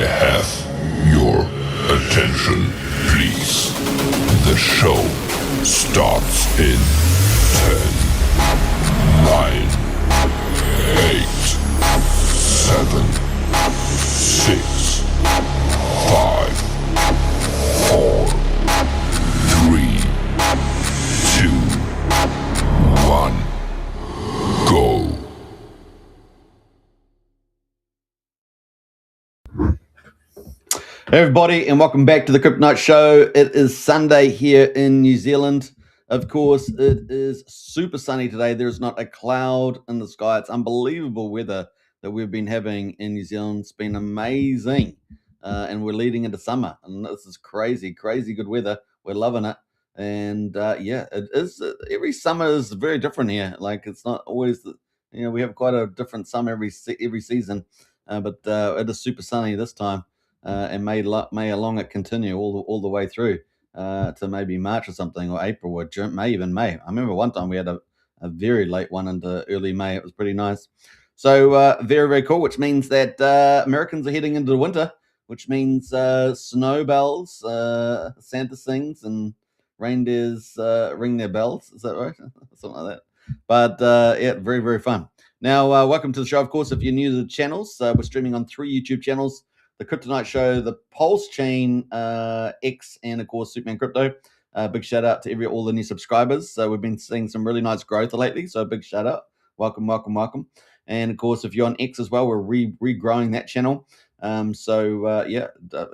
have your attention, please. The show starts in 10, 9, 8, 7, 6, 5, 4, 3, 2, 1, go. Hey everybody, and welcome back to the Kryptonite Show. It is Sunday here in New Zealand. Of course, it is super sunny today. There's not a cloud in the sky. It's unbelievable weather that we've been having in New Zealand. It's been amazing, and we're leading into summer, and this is crazy good weather. We're loving it, and yeah, it is. Every summer is very different here. Like it's not always, we have quite a different summer every season, but it is super sunny this time. And may along it continue all the way through to maybe March or something, or April, or June, even May. I remember one time we had a very late one into early May. It was pretty nice. So very cool, which means that Americans are heading into the winter, which means snow bells, Santa sings, and reindeers ring their bells. Is that right? Something like that. But yeah, very fun. Now, welcome to the show. Of course, if you're new to the channels, we're streaming on 3 YouTube channels: the Kryptonite Show, the PulseChain, X, and of course Superman Crypto. Big shout out to all the new subscribers. So we've been seeing some really nice growth lately. So big shout out, welcome. And of course, if you're on X as well, we're regrowing that channel. Yeah,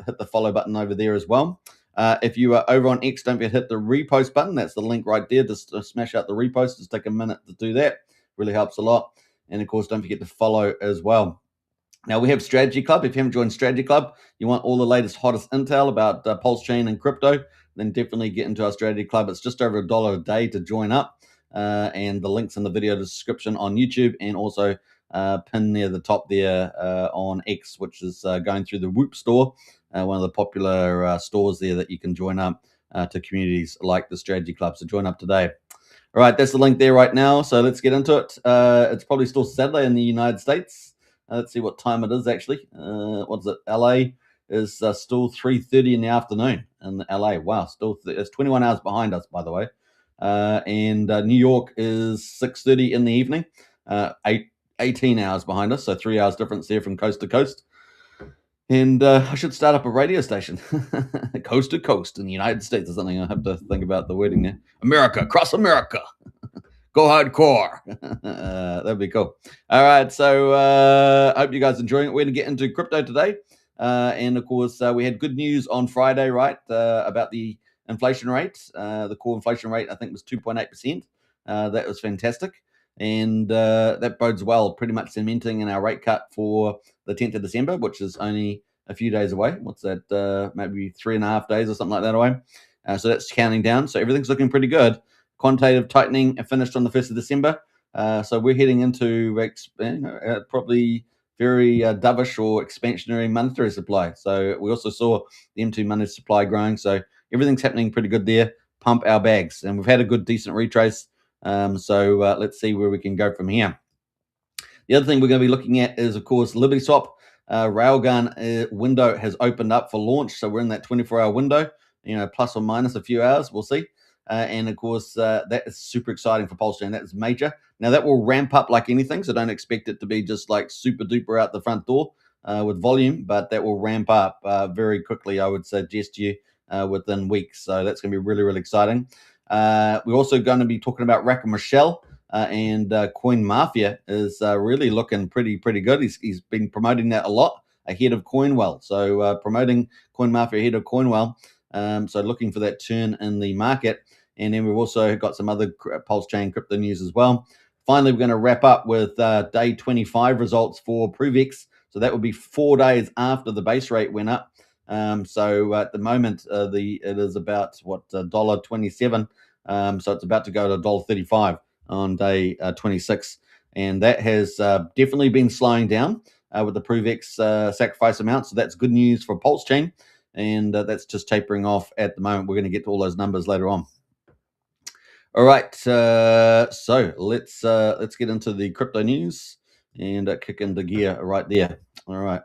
hit the follow button over there as well. If you are over on X, don't forget to hit the repost button. That's the link right there. Just smash out the repost. Just take a minute to do that. Really helps a lot. And of course, don't forget to follow as well. Now, we have Strategy Club. If you haven't joined Strategy Club, you want all the latest, hottest intel about PulseChain and crypto, then definitely get into our Strategy Club. It's just over $1 a day to join up. And the link's in the video description on YouTube, and also pinned near the top there on X, which is going through the Whoop store, one of the popular stores there that you can join up to communities like the Strategy Club. So join up today. All right, that's the link there right now. So let's get into it. It's probably still Saturday in the United States. Let's see what time it is actually. What is it? LA is still 3:30 in the afternoon in LA. Wow, still it's 21 hours behind us, by the way. And New York is 6:30 in the evening, 18 hours behind us, so 3 hours difference there from coast to coast. And I should start up a radio station, coast to coast in the United States or something. I have to think about the wording there. America, across America. Go hardcore. That'd be cool. All right, so I hope you guys are enjoying it. We're going to get into crypto today. And of course, we had good news on Friday, right, about the inflation rate. The core inflation rate, I think, was 2.8%. That was fantastic. And that bodes well, pretty much cementing in our rate cut for the 10th of December, which is only a few days away. What's that? Maybe 3.5 days or something like that away. So that's counting down. So everything's looking pretty good. Quantitative tightening finished on the 1st of December. So we're heading into probably very dovish or expansionary monetary supply. So we also saw the M2 monetary supply growing. So everything's happening pretty good there. Pump our bags. And we've had a good, decent retrace. So let's see where we can go from here. The other thing we're going to be looking at is, of course, LibertySwap. RailGun window has opened up for launch. So we're in that 24-hour window, plus or minus a few hours. We'll see. And of course, that is super exciting for PulseChain. That is major. Now, that will ramp up like anything, so don't expect it to be just like super duper out the front door with volume, but that will ramp up very quickly, I would suggest to you, within weeks. So that's going to be really exciting. We're also going to be talking about Rack & Michelle, and Coin Mafia is really looking pretty good. He's been promoting that a lot ahead of Coinwell. So promoting Coin Mafia ahead of Coinwell. So looking for that turn in the market. And then we've also got some other PulseChain crypto news as well. Finally, we're going to wrap up with day 25 results for ProveX. So that will be 4 days after the base rate went up. So at the moment, it is about $1.27. So it's about to go to $1.35 on day 26. And that has definitely been slowing down with the ProveX sacrifice amount. So that's good news for PulseChain. And that's just tapering off at the moment. We're going to get to all those numbers later on. All right, so let's get into the crypto news and kick into gear right there. All right.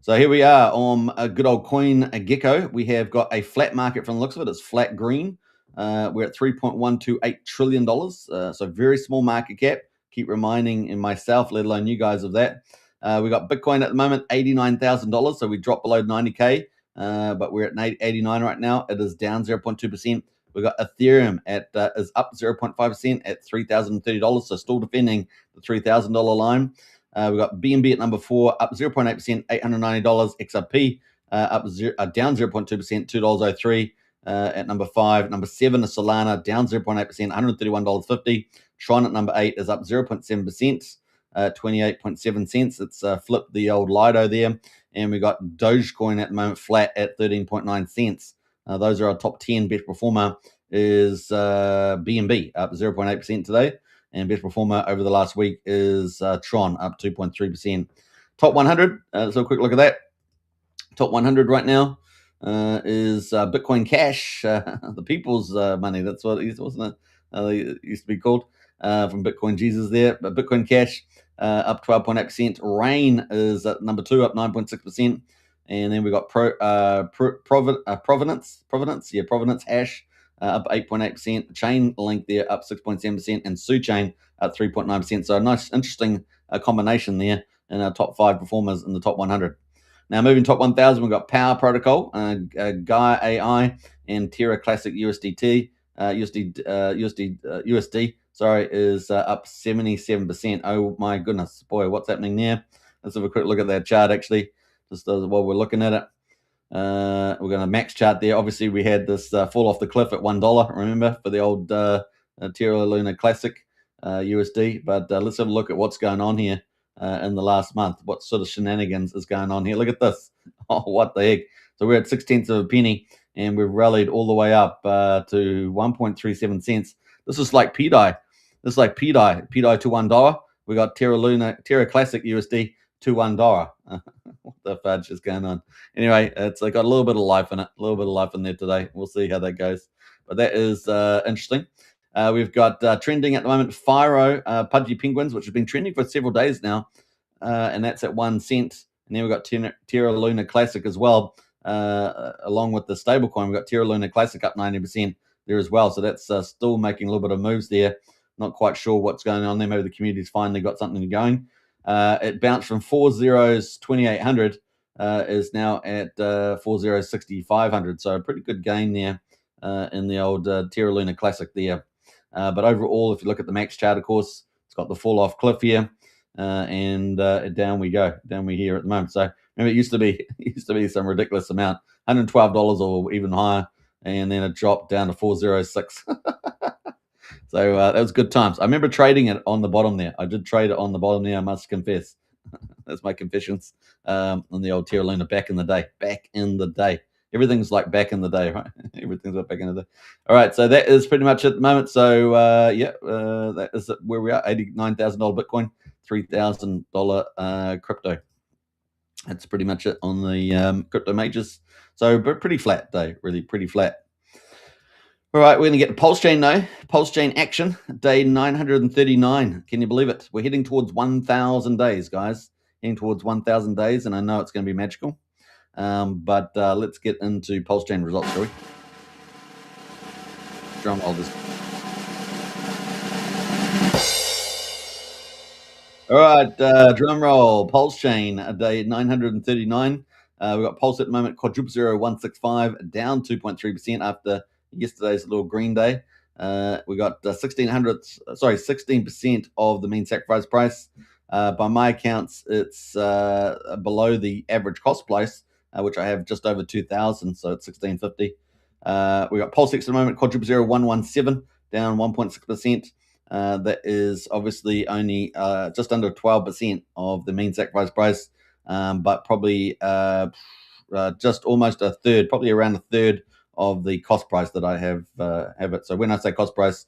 So here we are on a good old coin, a gecko. We have got a flat market from the looks of it. It's flat green. We're at $3.128 trillion. So very small market cap. Keep reminding in myself, let alone you guys, of that. We got Bitcoin at the moment, $89,000. So we dropped below 90K, but we're at 89 right now. It is down 0.2%. We got Ethereum is up 0.5% at $3,030. So still defending the $3,000 line. We got BNB at number 4, up 0.8%, $890. XRP down 0.2%, $2.03 at number 5. Number 7 is Solana, down 0.8%, $131.50. Tron at number 8 is up 0.7%, 28.7 cents. It's flipped the old Lido there. And we got Dogecoin at the moment flat at 13.9 cents. Those are our top 10. Best performer is BNB, up 0.8% today. And best performer over the last week is Tron, up 2.3%. Top 100, let's have a quick look at that. Top 100 right now is Bitcoin Cash, the people's money. That's what it is, wasn't it? It used to be called from Bitcoin Jesus there. But Bitcoin Cash up 12.8%. Rain is at number 2, up 9.6%. And then we got Provenance Hash up 8.8%. Chain Link there up 6.7%, and SuChain up 3.9%. So a nice, interesting combination there in our top 5 performers in the top 100. Now moving top 1,000, we've got Power Protocol, Gaia AI, and Terra Classic USD. Sorry, is up 77%. Oh my goodness, boy, what's happening there? Let's have a quick look at that chart. Actually, just while we're looking at it. We're going to max chart there. Obviously, we had this fall off the cliff at $1, remember, for the old Terra Luna Classic USD. But let's have a look at what's going on here in the last month. What sort of shenanigans is going on here? Look at this. Oh, what the heck. So we're at 0.6 of a penny, and we've rallied all the way up to 1.37 cents. This is like PDI. This is like PDI to $1. We got Terra Classic USD to $1. What the fudge is going on? Anyway, it's got a little bit of life in it, a little bit of life in there today. We'll see how that goes. But that is interesting. We've got trending at the moment, Fyro, Pudgy Penguins, which has been trending for several days now, and that's at 1 cent. And then we've got Terra Luna Classic as well, along with the stablecoin. We've got Terra Luna Classic up 90% there as well. So that's still making a little bit of moves there. Not quite sure what's going on there. Maybe the community's finally got something going. It bounced from 40s 2800, is now at 40s 6500. So a pretty good gain there in the old Terra Luna Classic there. But overall, if you look at the max chart, of course, it's got the fall off cliff here, and down we go. Down we here at the moment. So remember, it used to be some ridiculous amount, $112 or even higher, and then it dropped down to 406. So that was good times. I remember trading it on the bottom there. I did trade it on the bottom there, I must confess. That's my confessions on the old Terra Luna back in the day. Back in the day. Everything's like back in the day, right? Everything's like back in the day. All right, so that is pretty much at the moment. So, that is where we are, $89,000 Bitcoin, $3,000 crypto. That's pretty much it on the crypto majors. So, but pretty flat day, really pretty flat. All right, we're going to get to PulseChain now. PulseChain action, day 939. Can you believe it? We're heading towards 1,000 days, guys. Heading towards 1,000 days, and I know it's going to be magical. But let's get into PulseChain results, shall we? Drum roll this. All right, drum roll. PulseChain, day 939. We've got Pulse at the moment, quadruple 0165, down 2.3% after yesterday's little green day. We got 16% of the mean sacrifice price. By my accounts, it's below the average cost price, which I have just over 2,000, so it's 1650. We got PulseX at the moment, quadruple 0117, down 1.6%. That is obviously only just under 12% of the mean sacrifice price, but probably just almost a third, probably around a third of the cost price that I have it. So when I say cost price,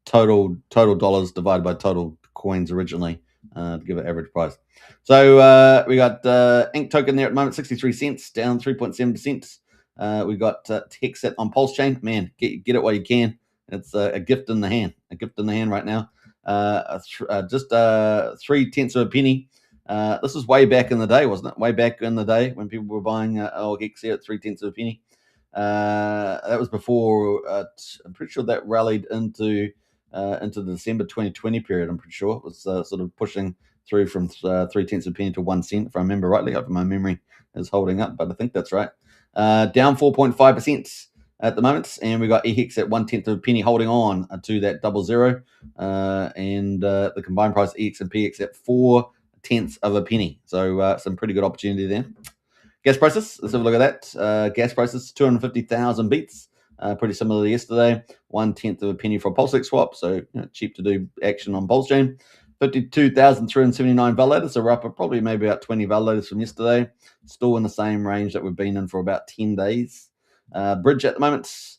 total dollars divided by total coins originally to give an average price. So we got Ink token there at the moment, 63 cents, down 3.7%. We got Hexet on PulseChain. Man, get it while you can. It's a gift in the hand. A gift in the hand right now. Just 0.3 of a penny. This was way back in the day, wasn't it? Way back in the day when people were buying hex here at 0.3 of a penny. That was before. I'm pretty sure that rallied into the December 2020 period. I'm pretty sure it was sort of pushing through from 0.3 of a penny to 1 cent, if I remember rightly. If my memory is holding up, but I think that's right. Down 4.5% at the moment, and we got EHEX at 1/10 of a penny, holding on to that 00, and the combined price EX and PX at 0.4 of a penny. So some pretty good opportunity there. Gas prices, let's have a look at that. Gas prices, 250,000 beats, pretty similar to yesterday. 1/10 of a penny for a PulseChain swap, so cheap to do action on PulseChain. 52,379 validators, so we're up probably maybe about 20 validators from yesterday. Still in the same range that we've been in for about 10 days. Bridge at the moment is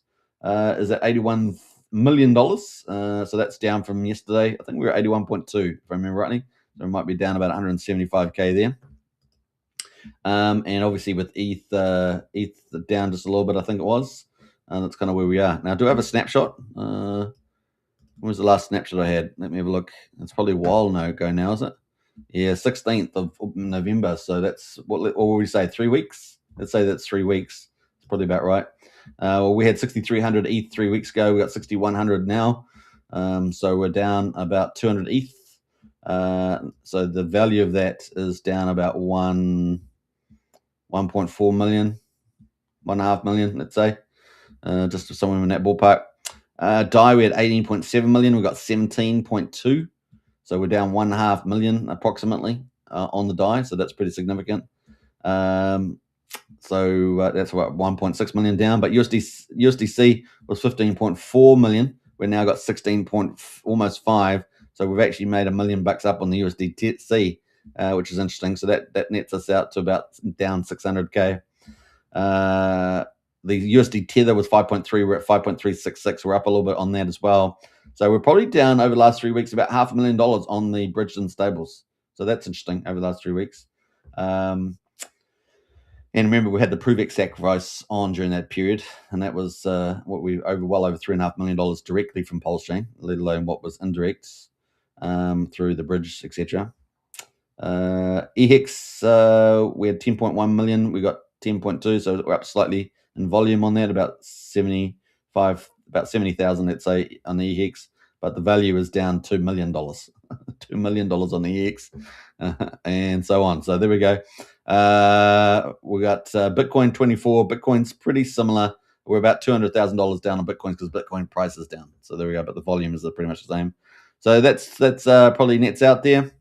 at $81 million, so that's down from yesterday. I think we were 81.2, if I remember rightly. So we might be down about 175k there. And obviously with ETH down just a little bit, I think it was. That's kind of where we are. Now, do I have a snapshot? When was the last snapshot I had? Let me have a look. It's probably a while ago now, is it? Yeah, 16th of November. So that's, what would we say, 3 weeks? Let's say that's 3 weeks. It's probably about right. Well, we had 6,300 ETH 3 weeks ago. We got 6,100 now. So we're down about 200 ETH. So the value of that is down about 1.4 million, 1.5 million, let's say, just somewhere in that ballpark. DAI, we had 18.7 million. We got 17.2. So we're down 1.5 million approximately on the DAI. So that's pretty significant. So that's what, 1.6 million down. But USDC was 15.4 million. We've now got almost 5. So we've actually made $1 million up on the USDC, which is interesting. So that nets us out to about down 600k. The USD tether was 5.3. We're at 5.366. We're up a little bit on that as well. So we're probably down over the last 3 weeks about $500,000 on the bridged and stables. So that's interesting over the last 3 weeks. And remember, we had the ProveX sacrifice on during that period, and that was well over $3.5 million directly from PulseChain, let alone what was indirect through the bridge, etc. EHEX, we had 10.1 million. We got 10.2, so we're up slightly in volume on that, about 70,000, let's say, on the EHEX, but the value is down $2 million. $2 million on the EX, and so on. So there we go. We got Bitcoin 24. Bitcoin's pretty similar. We're about $200,000 down on Bitcoin because Bitcoin price is down. So there we go. But the volume is pretty much the same. So that's probably nets out there.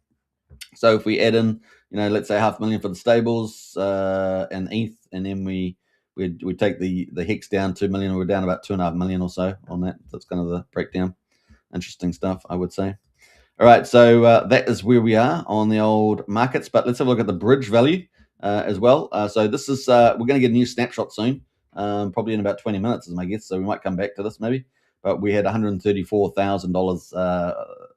So if we add in, let's say 500,000 for the stables and ETH, and then we take the hex down 2 million, we're down about 2.5 million or so on that. That's kind of the breakdown. Interesting stuff, I would say. All right, so that is where we are on the old markets, but let's have a look at the bridge value as well. So this is, we're going to get a new snapshot soon, probably in about 20 minutes is my guess, so we might come back to this maybe. But we had $134,000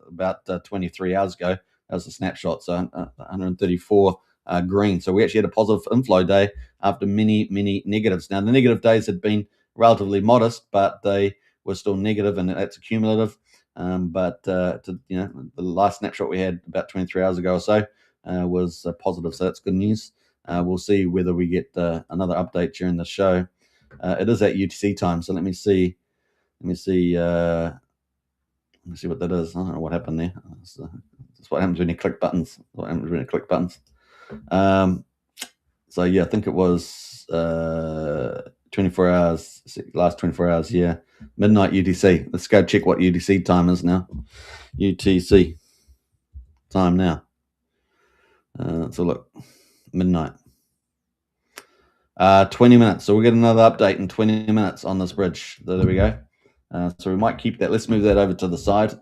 about 23 hours ago. That was a snapshot, so 134 green. So we actually had a positive inflow day after many, many negatives. Now, the negative days had been relatively modest, but they were still negative, and that's accumulative. But the last snapshot we had about 23 hours ago or so was positive, so that's good news. We'll see whether we get another update during the show. It is at UTC time, so let me see what that is. I don't know what happened there. That's what happens when you click buttons. So yeah, I think it was 24 hours, last 24 hours, yeah. Midnight UTC. Let's go check what UTC time is now. UTC time now. Let's have a look. Midnight. 20 minutes. So we'll get another update in 20 minutes on this bridge. So there we go. So we might keep that. Let's move that over to the side.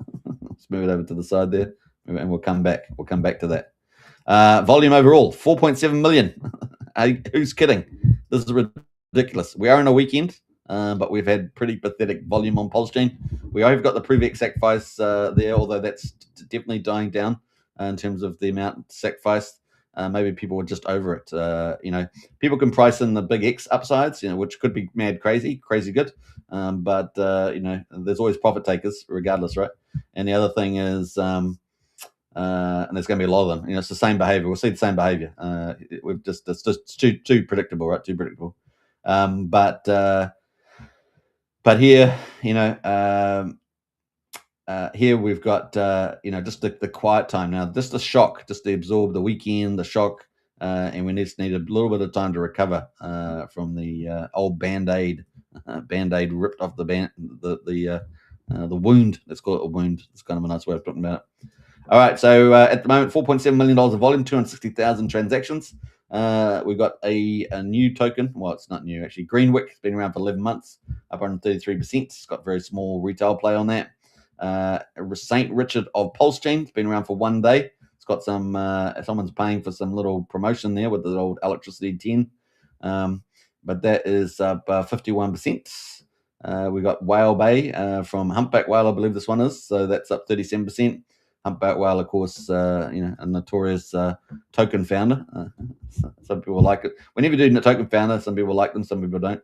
Let's move it over to the side there, and we'll come back. We'll come back to that. Volume overall, 4.7 million. Who's kidding? This is ridiculous. We are in a weekend, but we've had pretty pathetic volume on PulseChain. We have got the ProveX sacrifice there, although that's definitely dying down in terms of the amount sacrificed. Maybe people were just over it. People can price in the big X upsides, which could be mad crazy good. But there's always profit takers regardless, right? And the other thing is, and there's going to be a lot of them. It's the same behavior. We'll see the same behavior. It's just too predictable, right? Too predictable. But here, here we've got just the quiet time now, just the shock, just to absorb the weekend, the shock, and we just need a little bit of time to recover from the old band-aid ripped off the wound. Let's call it a wound. It's kind of a nice way of talking about it. All right, so at the moment, $4.7 million of volume, 260,000 transactions. We've got a new token. Well, it's not new, actually. Greenwick has been around for 11 months, up 133%. It's got very small retail play on that. St. Richard of PulseChain has been around for 1 day. It's got some, someone's paying for some little promotion there with the old electricity 10. But that is up 51%. We've got Whale Bay from Humpback Whale, I believe this one is. So that's up 37%. Humpback Whale, of course, a notorious token founder. Some people like it. Whenever you do a token founder, some people like them, some people don't.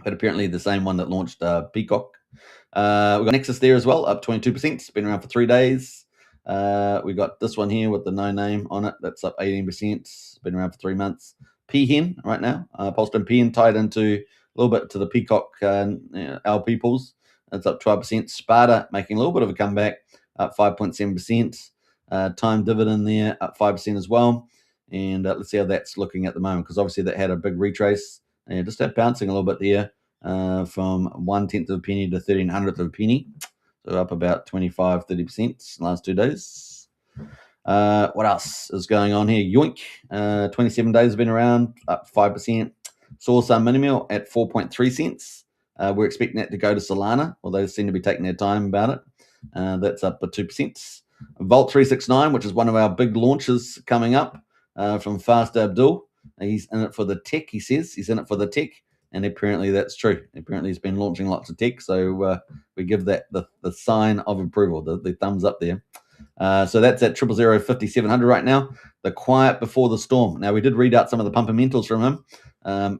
But apparently the same one that launched Peacock. We've got Nexus there as well, up 22%. It's been around for 3 days. We got this one here with the no name on it. That's up 18%. It's been around for 3 months. Peahen right now. PulseChain Peahen tied into a little bit to the Peacock LP pools. That's up 12%. Sparta making a little bit of a comeback, up 5.7%. Time dividend there, up 5% as well. And let's see how that's looking at the moment, because obviously that had a big retrace. And just bouncing a little bit there from 1/10 of a penny to 13/100 of a penny. So up about 25-30% in the last 2 days. What else is going on here? Yoink, 27 days have been around, up 5%. Saw some minimal at 4.3 cents. We're expecting that to go to Solana, although they seem to be taking their time about it. That's up by 2%. Vault 369, which is one of our big launches coming up from Fast Abdul. He's in it for the tech, he says. He's in it for the tech, and apparently that's true. Apparently he's been launching lots of tech, so we give that the sign of approval, the thumbs up there. So that's at 0005700 right now. The quiet before the storm. Now, we did read out some of the fundamentals from him.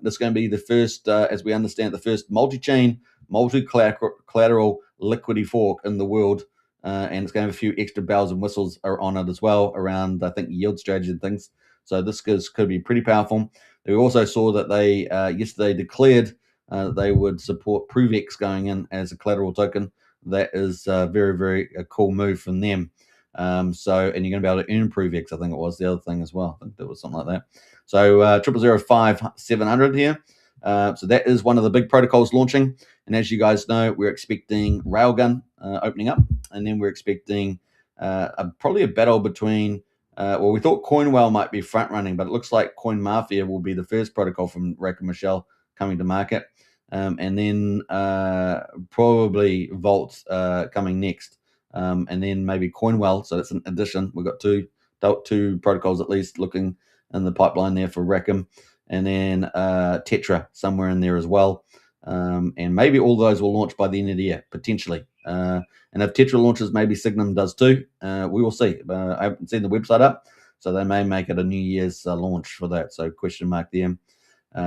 This is going to be the first, as we understand, the first multi-chain, multi-collateral liquidity fork in the world. And it's going to have a few extra bells and whistles on it as well around, I think, yield strategy and things. So this could be pretty powerful. We also saw that they yesterday declared they would support ProveX going in as a collateral token. That is very, very a cool move from them. And you're going to be able to earn ProveX, I think it was the other thing as well. I think there was something like that. So 0005700 here. So that is one of the big protocols launching. And as you guys know, we're expecting RailGun opening up. And then we're expecting probably a battle between, we thought CoinWhale might be front running, but it looks like Coin Mafia will be the first protocol from Rack and Michelle coming to market. And then probably Vault coming next. And then maybe CoinWhale. So that's an addition. We've got two protocols at least looking in the pipeline there for Rackham. And then Tetra somewhere in there as well. And maybe all those will launch by the end of the year, potentially. And if Tetra launches, maybe Signum does too. We will see. I haven't seen the website up, so they may make it a New Year's launch for that. So question mark there.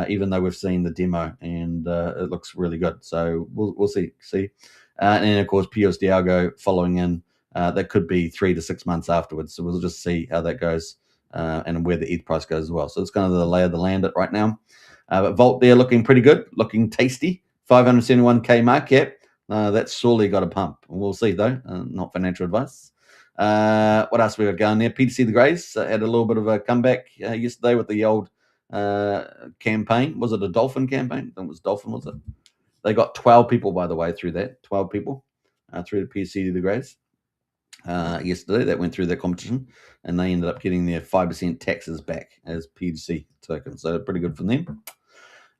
Even though we've seen the demo and it looks really good. So we'll see. And then, of course, PUSD ALGO following in. That could be 3 to 6 months afterwards. So we'll just see how that goes and where the ETH price goes as well. So it's kind of the lay of the land at right now. But Vault there looking pretty good, looking tasty. 571K market cap. That's surely got a pump. We'll see, though. Not financial advice. What else we got going there? PTC the Greys had a little bit of a comeback yesterday with the old campaign. Was it a Dolphin campaign? I think it was Dolphin, was it? They got 12 people, by the way, through that. 12 people through the PTC the Greys yesterday that went through that competition, and they ended up getting their 5% taxes back as PTC tokens. So pretty good for them.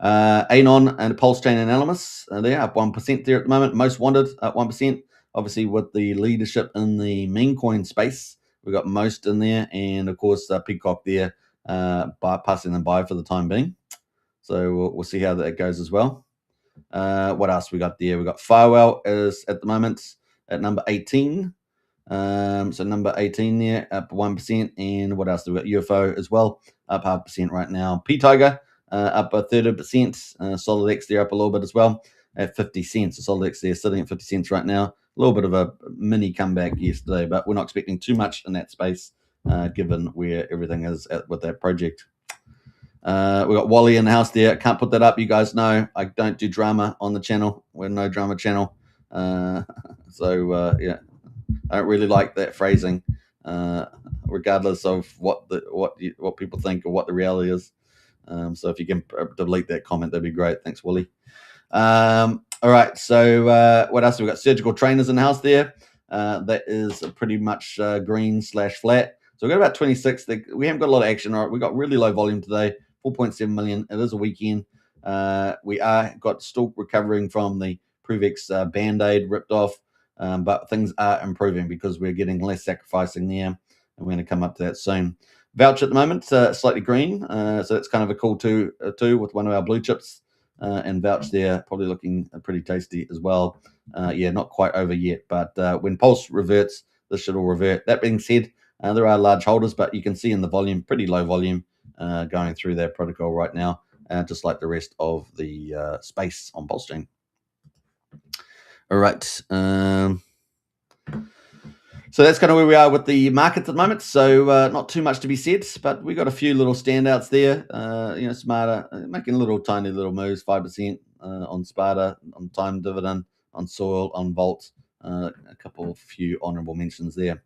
Anon and PulseChain and Alamus, they're up 1% there at the moment. Most wanted up 1%. Obviously, with the leadership in the meme coin space, we've got Most in there, and of course, Peacock there, passing them by for the time being. So we'll see how that goes as well. What else we got there? We got Firewell is at the moment at number 18. So number 18 there, up 1%. And what else do we got? UFO as well, up 0.5% right now. P-Tiger up a 30%. SolidX there up a little bit as well at 50 cents. So SolidX there sitting at 50 cents right now. little bit of a mini comeback yesterday, but we're not expecting too much in that space, given where everything is at with that project. We got Wally in the house there. Can't put that up. You guys know I don't do drama on the channel. We're no drama channel. Yeah, I don't really like that phrasing, regardless of what people think or what the reality is. So if you can delete that comment, that'd be great. Thanks, Wally. All right. So what else? We've got surgical trainers in the house there. That is pretty much green/flat. So we've got about 26. We haven't got a lot of action. All right. We got really low volume today. 4.7 million. It is a weekend. We are still recovering from the ProveX band-aid ripped off, but things are improving because we're getting less sacrificing there, and we're going to come up to that soon. Vouch at the moment, slightly green, so that's kind of a cool two with one of our blue chips, and Vouch there probably looking pretty tasty as well. Yeah, not quite over yet, but when Pulse reverts, this should all revert. That being said, there are large holders, but you can see in the volume, pretty low volume going through that protocol right now, just like the rest of the space on PulseChain. All right. So that's kind of where we are with the markets at the moment. So not too much to be said, but we got a few little standouts there. Smarter making tiny little moves, 5% on Sparta, on time dividend, on Soil, on Volt. A few honourable mentions there.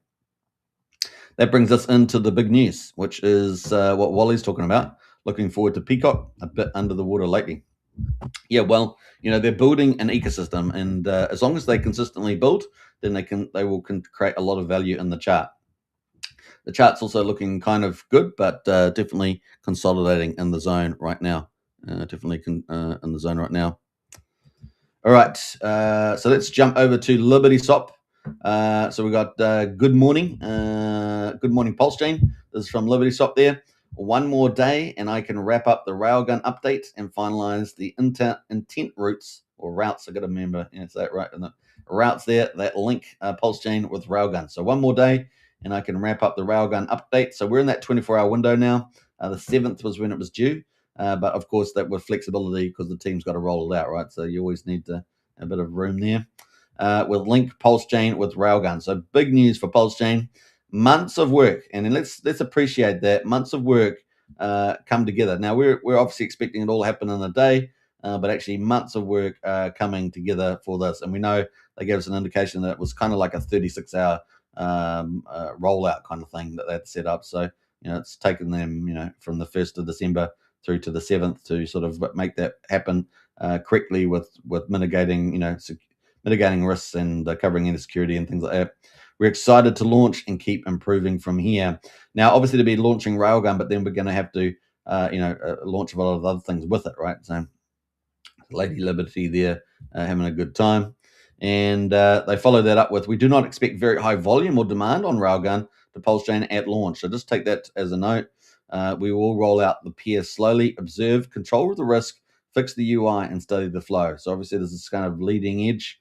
That brings us into the big news, which is what Wally's talking about. Looking forward to Peacock, a bit under the water lately. Yeah, well, they're building an ecosystem, and as long as they consistently build, then they will create a lot of value in the chart. The chart's also looking kind of good, but definitely consolidating in the zone right now. In the zone right now. All right, so let's jump over to Liberty Swap. So we got good morning PulseChain. This is from Liberty Swap there. One more day, and I can wrap up the RailGun update and finalize the intent routes or routes. I got to remember, is that right? And the routes there that link PulseChain with RailGun. So one more day, and I can wrap up the RailGun update. So we're in that 24-hour window now. The 7th was when it was due, but of course that with flexibility because the team's got to roll it out, right? So you always need a bit of room there. With link PulseChain with RailGun. So big news for PulseChain. Months of work, and let's appreciate that months of work come together. Now we're obviously expecting it all to happen in a day, but actually months of work coming together for this. And we know they gave us an indication that it was kind of like a 36-hour rollout kind of thing that they'd set up. So it's taken them from the 1st of December through to the 7th to sort of make that happen correctly with mitigating mitigating risks and covering insecurity and things like that. We're excited to launch and keep improving from here. Now, obviously, to be launching RailGun, but then we're going to have to, launch a lot of other things with it, right? So, Lady Liberty there having a good time. And they follow that up with, we do not expect very high volume or demand on RailGun to PulseChain at launch. So just take that as a note. We will roll out the peer slowly, observe, control the risk, fix the UI, and study the flow. So obviously, this is kind of leading edge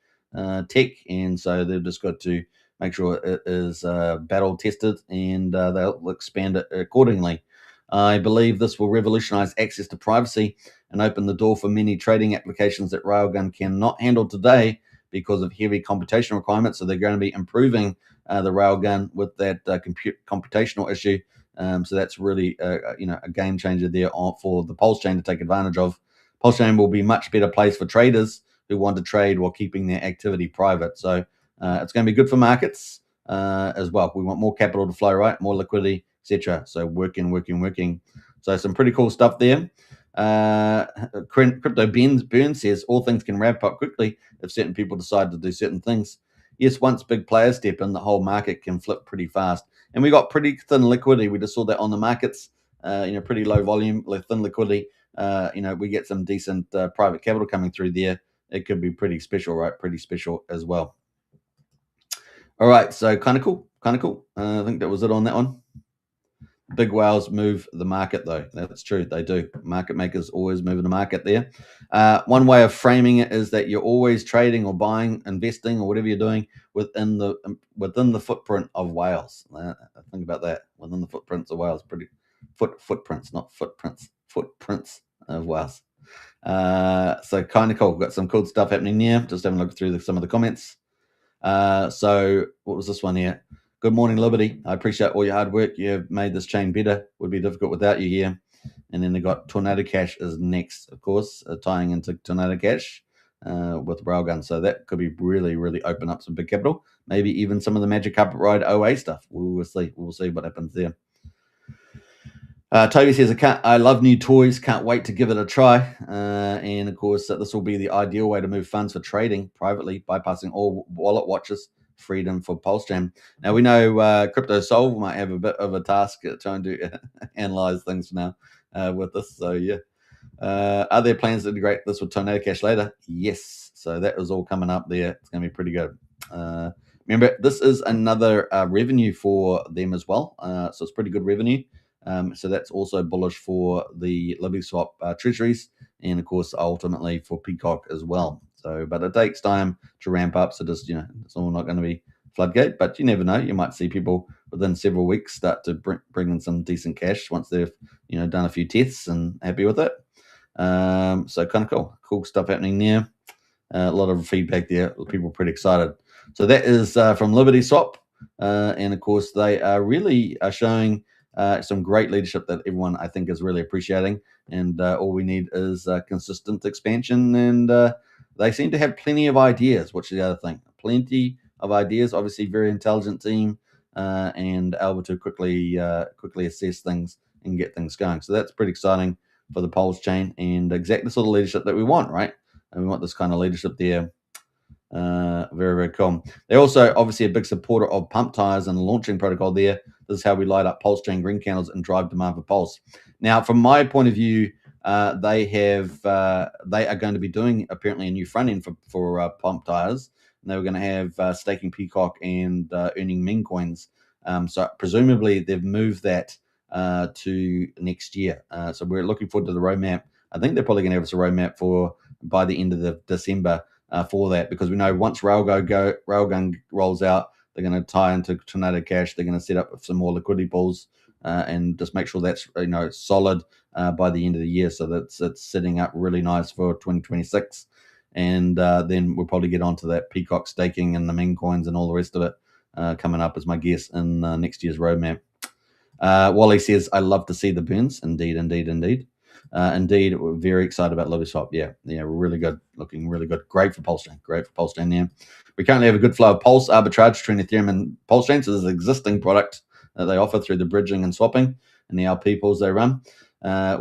tech, and so they've just got to make sure it is battle tested, and they'll expand it accordingly. I believe this will revolutionize access to privacy and open the door for many trading applications that RailGun cannot handle today because of heavy computation requirements. So they're going to be improving the RailGun with that computational issue. So that's really a game changer there for the PulseChain to take advantage of. PulseChain will be a much better place for traders who want to trade while keeping their activity private. So it's going to be good for markets as well. We want more capital to flow, right? More liquidity, etc. So working. So some pretty cool stuff there. Crypto Burn says all things can wrap up quickly if certain people decide to do certain things. Yes, once big players step in, the whole market can flip pretty fast. And we got pretty thin liquidity. We just saw that on the markets. Pretty low volume, thin liquidity. We get some decent private capital coming through there. It could be pretty special, right? Pretty special as well. All right, so kind of cool. I think that was it on that one. Big whales move the market, though. That's true. They do. Market makers always move the market there. One way of framing it is that you're always trading or buying, investing, or whatever you're doing within the footprint of whales. Think about that. Within the footprints of whales. Footprints, not footprints. Footprints of whales. So kind of cool. Got some cool stuff happening there. Just having a look through some of the comments. So what was this one here? Good morning, Liberty. I appreciate all your hard work. You have made this chain better. Would be difficult without you here. And then they got Tornado Cash is next, of course, tying into Tornado Cash with RailGun. So that could be really, really open up some big capital. Maybe even some of the Magic Carpet Ride OA stuff. We'll see. We'll see what happens there. Toby says, I love new toys. Can't wait to give it a try. And of course, this will be the ideal way to move funds for trading privately, bypassing all wallet watches. Freedom for PulseChain. Now we know Crypto Solve might have a bit of a task trying to analyze things now with this. So yeah, are there plans to integrate this with Tornado Cash later? Yes. So that is all coming up there. It's going to be pretty good. Remember, this is another revenue for them as well. So it's pretty good revenue. So that's also bullish for the Liberty Swap treasuries, and of course, ultimately for Peacock as well. So, but it takes time to ramp up. So just, it's all not going to be floodgate, but you never know. You might see people within several weeks start to bring in some decent cash once they've, done a few tests and happy with it. So kind of cool stuff happening there. A lot of feedback there. People are pretty excited. So that is from Liberty Swap. And of course, they are really showing some great leadership that everyone, I think, is really appreciating. And all we need is consistent expansion. And they seem to have plenty of ideas, which is the other thing. Plenty of ideas. Obviously, very intelligent team and able to quickly assess things and get things going. So that's pretty exciting for the PulseChain and exactly the sort of leadership that we want, right? And we want this kind of leadership there. Very, very cool. They're also obviously a big supporter of pump tires and the launching protocol there. This is how we light up PulseChain green candles and drive demand for Pulse. Now, from my point of view, they are going to be doing apparently a new front end for pump tires. And they were going to have staking Peacock and earning Ming coins. So presumably they've moved that to next year. So we're looking forward to the roadmap. I think they're probably going to have us a roadmap for by the end of the December for that, because we know once RailGun rolls out, they're going to tie into Tornado Cash. They're going to set up some more liquidity pools and just make sure that's solid by the end of the year. So that's it's setting up really nice for 2026. And then we'll probably get onto that Peacock staking and the Ming coins and all the rest of it coming up as my guess in next year's roadmap. Wally says, I love to see the burns. Indeed. Indeed, we're very excited about Liberty Swap. Yeah, really good, looking really good. Great for PulseChain. Yeah. We currently have a good flow of Pulse arbitrage between Ethereum and PulseChain. So there's an existing product that they offer through the bridging and swapping and the LP pools they run.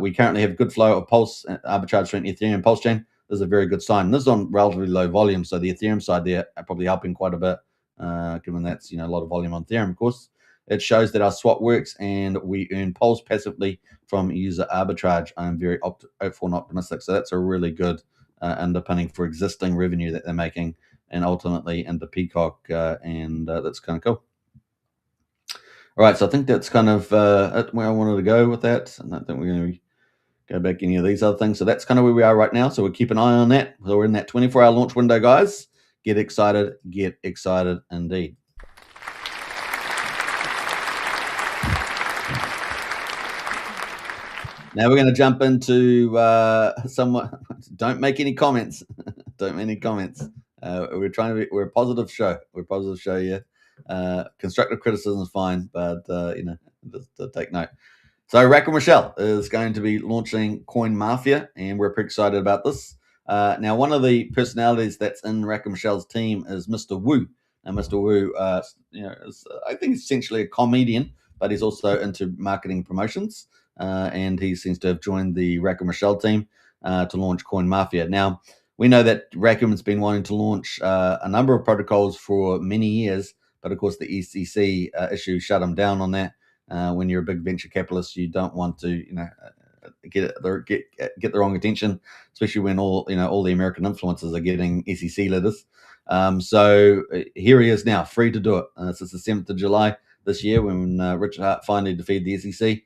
We currently have a good flow of Pulse arbitrage between Ethereum and PulseChain. This is a very good sign. This is on relatively low volume, so the Ethereum side there are probably helping quite a bit, given that's a lot of volume on Ethereum, of course. It shows that our swap works and we earn Pulse passively from user arbitrage. I'm very hopeful and optimistic. So that's a really good underpinning for existing revenue that they're making and ultimately into Peacock. And that's kind of cool. All right. So I think that's kind of where I wanted to go with that. And I think we're going to go back any of these other things. So that's kind of where we are right now. So we'll keep an eye on that. So we're in that 24-hour launch window, guys. Get excited indeed. Now we're going to jump into somewhat. Don't make any comments. We're a positive show. Here. Constructive criticism is fine, but just take note. So Raquel Michelle is going to be launching Coin Mafia, and we're pretty excited about this. Now, one of the personalities that's in Raquel Michelle's team is Mr. Wu. And Mr. Wu, is, I think, essentially a comedian, but he's also into marketing promotions. And he seems to have joined the Raquel Michelle team to launch Coin Mafia. Now, we know that Raquel's been wanting to launch a number of protocols for many years, but of course the SEC issue shut him down on that. When you're a big venture capitalist, you don't want to, get the wrong attention, especially when all the American influencers are getting SEC letters. So here he is now, free to do it. Since the 7th of July. This year, when Richard Hart finally defeated the SEC,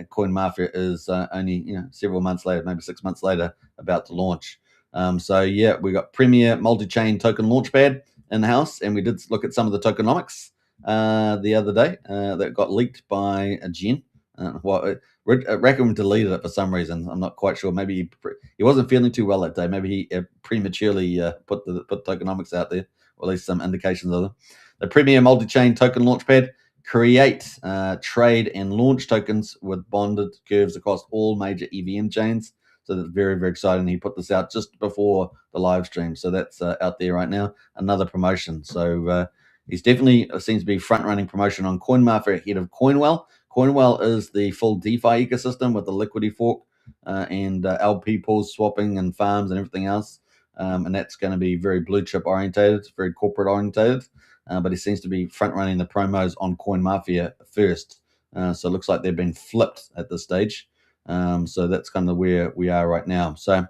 Coin Mafia is only several months later, maybe 6 months later, about to launch. We got Premier Multi-Chain Token Launchpad in the house, and we did look at some of the tokenomics the other day that got leaked by a Jen. Rackham deleted it for some reason. I'm not quite sure. Maybe he wasn't feeling too well that day. Maybe he prematurely put tokenomics out there, or at least some indications of them. The Premier Multi-Chain Token Launchpad create, trade, and launch tokens with bonded curves across all major EVM chains. So that's very, very exciting. He put this out just before the live stream. So that's out there right now. Another promotion. So he's definitely seems to be front-running promotion on CoinMarket ahead of Coinwell. Coinwell is the full DeFi ecosystem with the liquidity fork and LP pools, swapping, and farms and everything else. And that's going to be very blue chip orientated, very corporate orientated. But he seems to be front running the promos on Coin Mafia first. So it looks like they've been flipped at this stage. So that's kind of where we are right now. So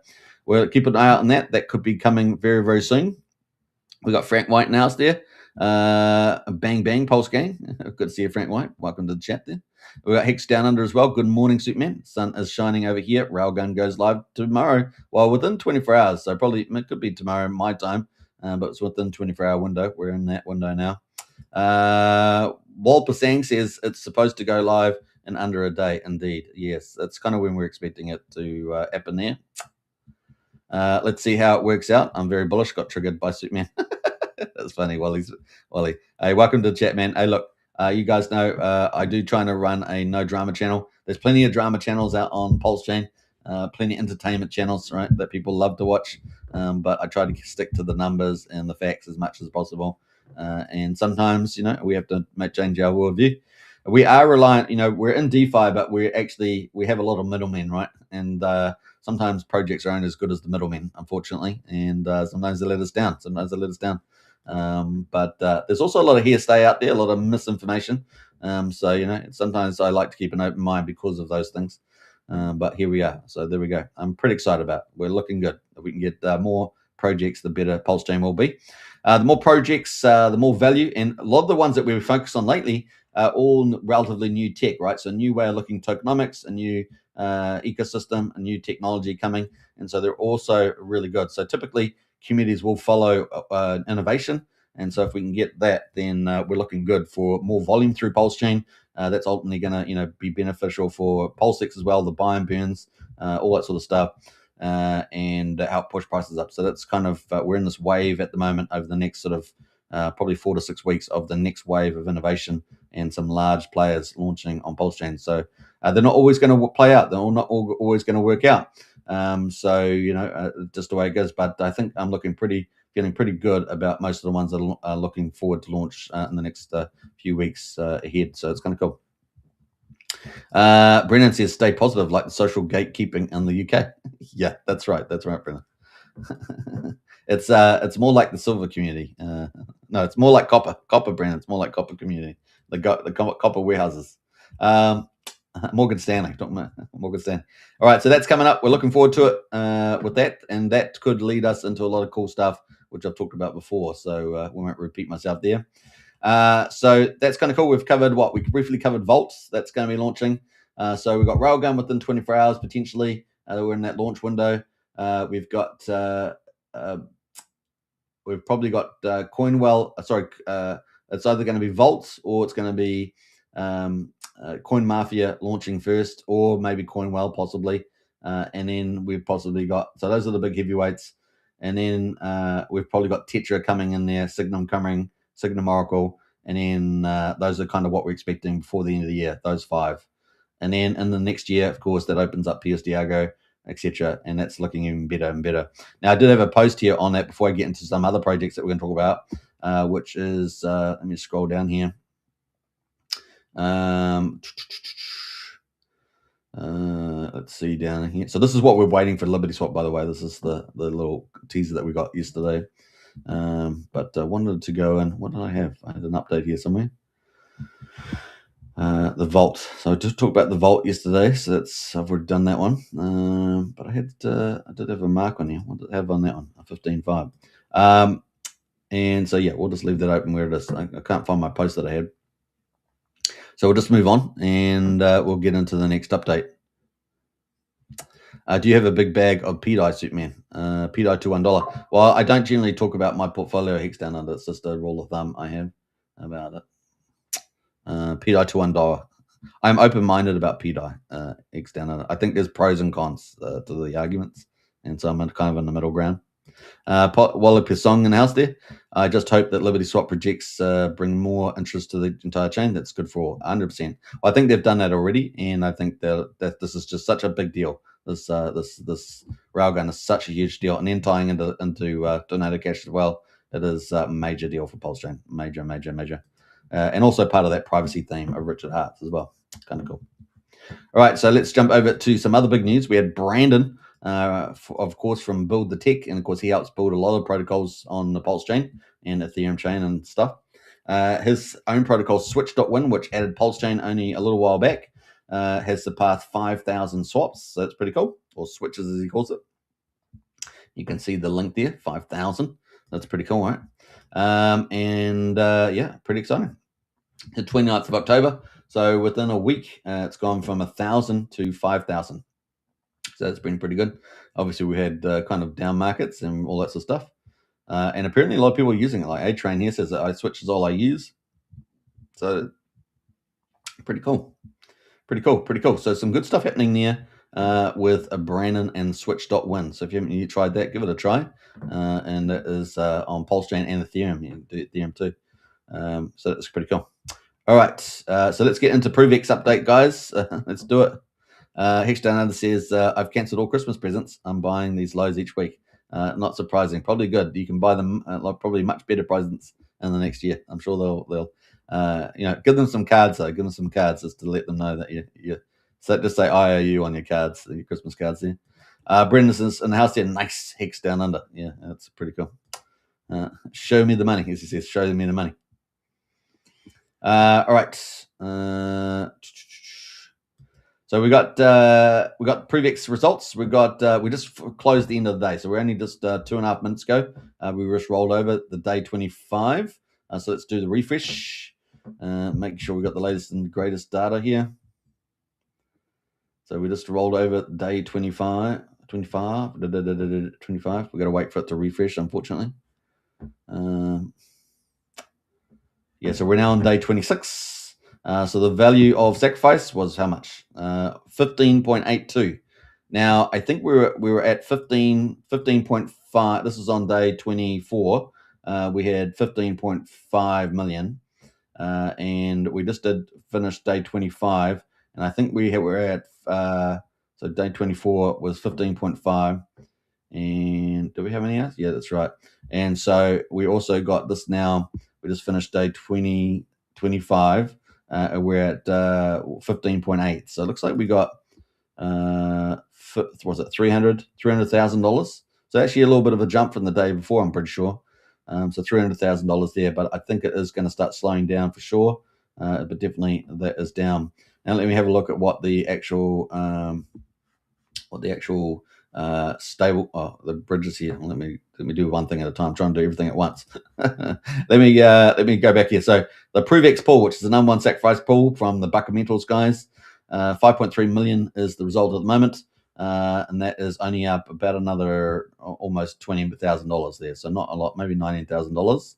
we'll keep an eye out on that. That could be coming very, very soon. We got Frank White now there. Bang bang, Pulse Gang. Good to see you, Frank White. Welcome to the chat there. We got Hex down under as well. Good morning, Superman. Sun is shining over here. RailGun goes live tomorrow. Well, within 24 hours. So probably it could be tomorrow my time, but it's within 24-hour window. We're in that window now. Walper Sang says it's supposed to go live in under a day. Indeed, yes. That's kind of when we're expecting it to happen there. Let's see how it works out. I'm very bullish. Got triggered by Superman. That's funny. Wally. Hey, welcome to the chat, man. Hey, look, you guys know I do trying to run a no drama channel. There's plenty of drama channels out on PulseChain, plenty of entertainment channels, right, that people love to watch. But I try to stick to the numbers and the facts as much as possible. And sometimes, we have to change our worldview. We are reliant, we're in DeFi, but we have a lot of middlemen, right? And sometimes projects aren't as good as the middlemen, unfortunately. And sometimes they let us down. But there's also a lot of hearsay out there, a lot of misinformation. So, sometimes I like to keep an open mind because of those things. But here we are. So there we go. I'm pretty excited about it. We're looking good. If we can get more projects, the better PulseChain will be. The more projects, the more value. And a lot of the ones that we've focused on lately are all relatively new tech, right? So a new way of looking tokenomics, a new ecosystem, a new technology coming. And so they're also really good. So typically communities will follow innovation. And so if we can get that, then we're looking good for more volume through PulseChain. That's ultimately going to, be beneficial for PulseX as well, the buy and burns, all that sort of stuff, and help push prices up. So that's kind of we're in this wave at the moment over the next sort of probably 4 to 6 weeks of the next wave of innovation and some large players launching on PulseChain. So they're not always going to play out. They're not always going to work out. So just the way it goes. But I think I'm getting pretty good about most of the ones that are looking forward to launch in the next few weeks ahead. So it's kind of cool. Brennan says, stay positive, like the social gatekeeping in the UK. Yeah, that's right, Brennan. It's more like the silver community. No, it's more like copper, Brennan. It's more like copper community. The copper warehouses. Morgan Stanley. Morgan Stanley. All right, so that's coming up. We're looking forward to it with that, and that could lead us into a lot of cool stuff, which I've talked about before. So we won't repeat myself there. So that's kind of cool. We've covered we briefly covered Vaults. That's going to be launching. So we've got RailGun within 24 hours potentially. We're in that launch window. We've got we've probably got Coinwell. It's either going to be Vaults or it's going to be Coin Mafia launching first, or maybe Coinwell possibly, and then we've possibly got. So those are the big heavyweights, and then we've probably got Tetra coming in there, Signum coming, Signum Oracle, and then those are kind of what we're expecting before the end of the year. Those 5, and then in the next year, of course, that opens up PUSD, ALGO, etc., and that's looking even better and better. Now, I did have a post here on that before I get into some other projects that we're going to talk about, which is let me scroll down here. Let's see down here. So this is what we're waiting for Liberty Swap, by the way. This is the little teaser that we got yesterday. But I wanted to go in. What did I have? I had an update here somewhere. The Vault. So I just talked about the Vault yesterday. So I've already done that one. But I did have a mark on here. What did I have on that one? 15.5. And so yeah, we'll just leave that open where it is. I can't find my post that I had. So we'll just move on, and we'll get into the next update. Do you have a big bag of PDI, Superman? PDI to $1. Well, I don't generally talk about my portfolio Hex down under. It's just a rule of thumb I have about it. PDI to $1. I'm open-minded about PDI Hex down under. I think there's pros and cons to the arguments, and so I'm kind of in the middle ground. Walla Pesong in the house there. I just hope that Liberty Swap projects bring more interest to the entire chain. That's good for 100%. Well, I think they've done that already, and I think that this is just such a big deal. This RailGun is such a huge deal, and then tying into Tornado Cash as well. It is a major deal for PulseChain. Major. And also part of that privacy theme of Richard Hart's as well. Kind of cool. All right, so let's jump over to some other big news. We had Brandon, of course, from Build the Tech, and of course he helps build a lot of protocols on the PulseChain and Ethereum chain and stuff. His own protocol, Switch.win, which added PulseChain only a little while back, has surpassed 5,000 swaps. So that's pretty cool, or switches as he calls it. You can see the link there, 5,000. That's pretty cool, right? Yeah, pretty exciting. The 29th of October. So within a week, it's gone from 1,000 to 5,000. So that's been pretty good. Obviously, we had kind of down markets and all that sort of stuff. And apparently a lot of people are using it. Like A-Train here says that Switch is all I use. So pretty cool. So some good stuff happening there with a Brandon and Switch.win. So if you haven't tried that, give it a try. And that is on PulseChain and Ethereum. You can do Ethereum too. So that's pretty cool. All right, so let's get into ProveX update, guys. Let's do it. Hexdown Under says, I've cancelled all Christmas presents. I'm buying these lows each week. Not surprising. Probably good. You can buy them probably much better presents in the next year. I'm sure they'll give them some cards though. Give them some cards just to let them know that you so just say IOU on your cards, your Christmas cards there. Brendan's in the house there. Nice Hex Down Under. Yeah, that's pretty cool. Show me the money, as he says. Show me the money. All right. So we got ProveX results. We just closed the end of the day, so we're only just 2.5 minutes ago. We just rolled over the day 25. So let's do the refresh. Make sure we got the latest and greatest data here. So we just rolled over day 25. 25. We got to wait for it to refresh, unfortunately. Yeah, so we're now on day 26. So the value of sacrifice was how much? 15.82. Now, I think we were at 15.5. This is on day 24. We had 15.5 million. And we just did finish day 25. And I think we're at, so day 24 was 15.5. And do we have any else? Yeah, that's right. And so we also got this now. We just finished day 25. We're at 15.8. So it looks like we got, was it $300,000? So actually a little bit of a jump from the day before, I'm pretty sure. So $300,000 there, but I think it is going to start slowing down for sure. But definitely that is down. Now let me have a look at what the actual stable. Oh, the bridges here. Let me do one thing at a time. I'm trying to do everything at once. let me go back here. So the ProveX pool, which is the number one sacrifice pool from the Buckamentals guys, 5.3 million is the result at the moment, and that is only up about another almost $20,000 there. So not a lot, maybe $19,000.